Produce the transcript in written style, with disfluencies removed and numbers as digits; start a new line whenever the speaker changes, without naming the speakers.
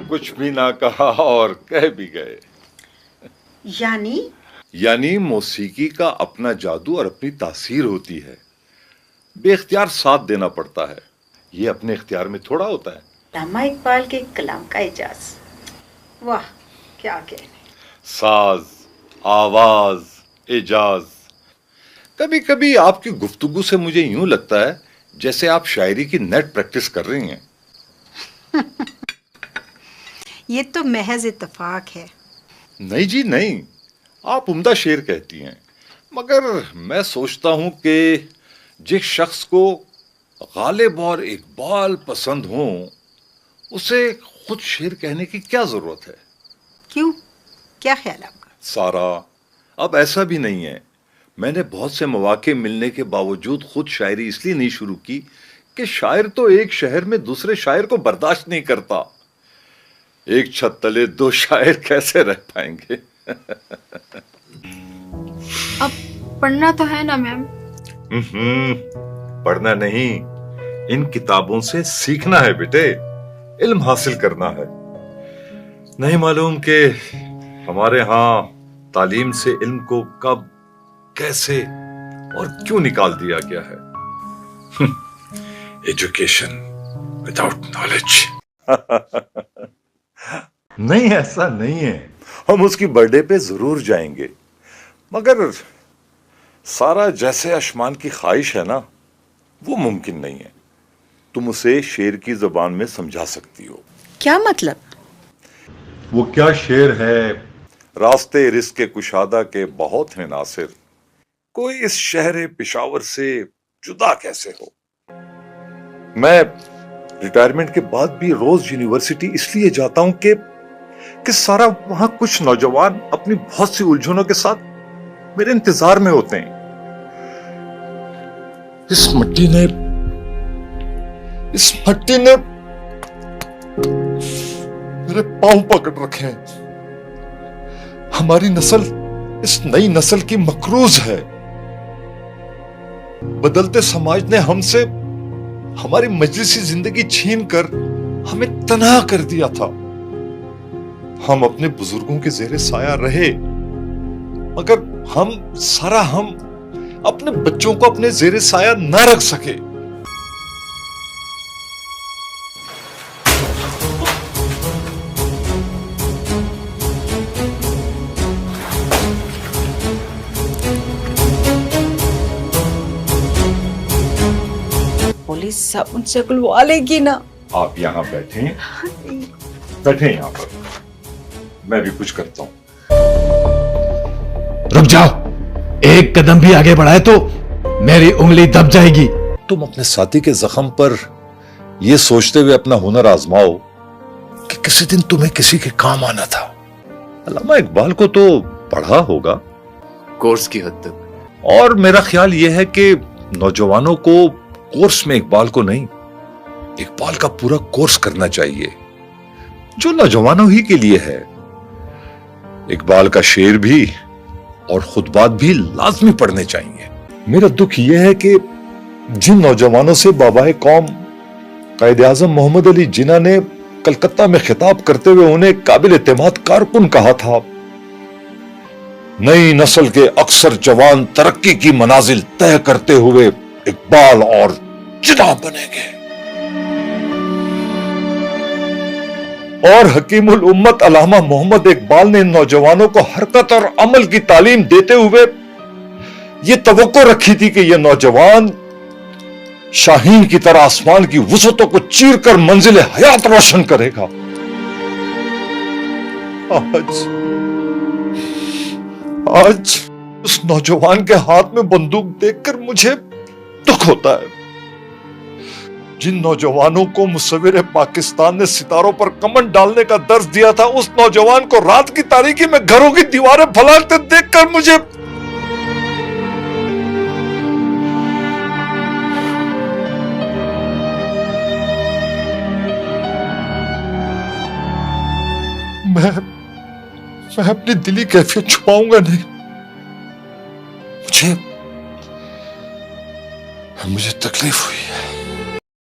कुछ भी ना कहा और कह भी गए। यानी मौसीकी का अपना जादू और अपनी तासीर होती है, बेख्तियार साथ देना पड़ता है, ये अपने इख्तियार में थोड़ा होता है।
अल्लामा इकबाल के कलाम का एजाज, वाह क्या कहने।
साज, आवाज, एजाज। कभी कभी आपकी गुफ्तगू से मुझे यूं लगता है जैसे आप शायरी की नेट प्रैक्टिस कर रही हैं।
ये तो महज इत्तेफाक है।
नहीं जी नहीं, आप उम्दा शेर कहती हैं, मगर मैं सोचता हूं कि जिस शख्स को गालिब और इकबाल पसंद हो उसे खुद शेर कहने की क्या जरूरत है।
क्यों, क्या ख्याल आपका?
सारा, अब ऐसा भी नहीं है। मैंने बहुत से मौके मिलने के बावजूद खुद शायरी इसलिए नहीं शुरू की कि शायर तो एक शहर में दूसरे शायर को बर्दाश्त नहीं करता। एक छत तले दो शायर कैसे रह पाएंगे।
अब पढ़ना तो है ना मैम?
पढ़ना नहीं, इन किताबों से सीखना है बेटे, इल्म हासिल करना है। नहीं मालूम कि हमारे यहाँ तालीम से इल्म को कब, कैसे और क्यों निकाल दिया गया है। Education without knowledge. नहीं, ऐसा नहीं है। हम उसकी बर्थडे पे जरूर जाएंगे, मगर सारा जैसे आसमान की ख्वाहिश है ना, वो मुमकिन नहीं है। तुम उसे शेर की जुबान में समझा सकती हो।
क्या मतलब?
वो क्या शेर है, रास्ते रिस्क कुशादा के बहुत हैं नासिर, कोई इस शहर पेशावर से जुदा कैसे हो। मैं रिटायरमेंट के बाद भी रोज यूनिवर्सिटी इसलिए जाता हूं कि सारा वहां कुछ नौजवान अपनी बहुत सी उलझनों के साथ मेरे इंतजार में होते हैं। इस मट्टी ने मेरे पांव पकड़ रखे हैं। हमारी नस्ल इस नई नस्ल की मकरूज है। बदलते समाज ने हमसे हमारी मजलिसी जिंदगी छीन कर हमें तन्हा कर दिया था। हम अपने बुजुर्गों के ज़ेरे साया रहे, मगर हम अपने बच्चों को अपने ज़ेरे साया ना रख सके।
पुलिस सब उनसे बुलवा लेगी ना।
आप यहाँ बैठे यहाँ पर, मैं भी कुछ करता हूँ।
रुक जाओ, एक कदम भी आगे बढ़ाए तो मेरी उंगली दब जाएगी।
तुम अपने साथी के जख्म पर यह सोचते हुए अपना हुनर आजमाओ कि किसी दिन तुम्हें किसी के काम आना था। अल्लामा इकबाल को तो पढ़ा होगा,
कोर्स की हद तक।
और मेरा ख्याल यह है कि नौजवानों को कोर्स में इकबाल को नहीं, इकबाल का पूरा कोर्स करना चाहिए जो नौजवानों ही के लिए है। इकबाल का शेर भी और खुतबात भी लाजमी पढ़ने चाहिए। मेरा दुख यह है कि जिन नौजवानों से बाबाए कौम कायद आज़म मोहम्मद अली जिन्ना ने कलकत्ता में खिताब करते हुए उन्हें काबिल एतमाद कारकुन कहा था, नई नस्ल के अक्सर जवान तरक्की की मनाजिल तय करते हुए इकबाल और जिन्ना बनेंगे। और हकीमुल उम्मत अल्लामा मोहम्मद इकबाल ने नौजवानों को हरकत और अमल की तालीम देते हुए यह तवक्को रखी थी कि यह नौजवान शाहीन की तरह आसमान की वुसअतों को चीर कर मंजिल हयात रोशन करेगा। आज उस नौजवान के हाथ में बंदूक देखकर मुझे दुख होता है। जिन नौजवानों को मुसव्विर पाकिस्तान ने सितारों पर कमन डालने का दर्ज दिया था, उस नौजवान को रात की तारीकी में घरों की दीवारें फलांगते देखकर मुझे मैं अपनी दिली कैफियत छुपाऊंगा नहीं। मुझे तकलीफ हुई है।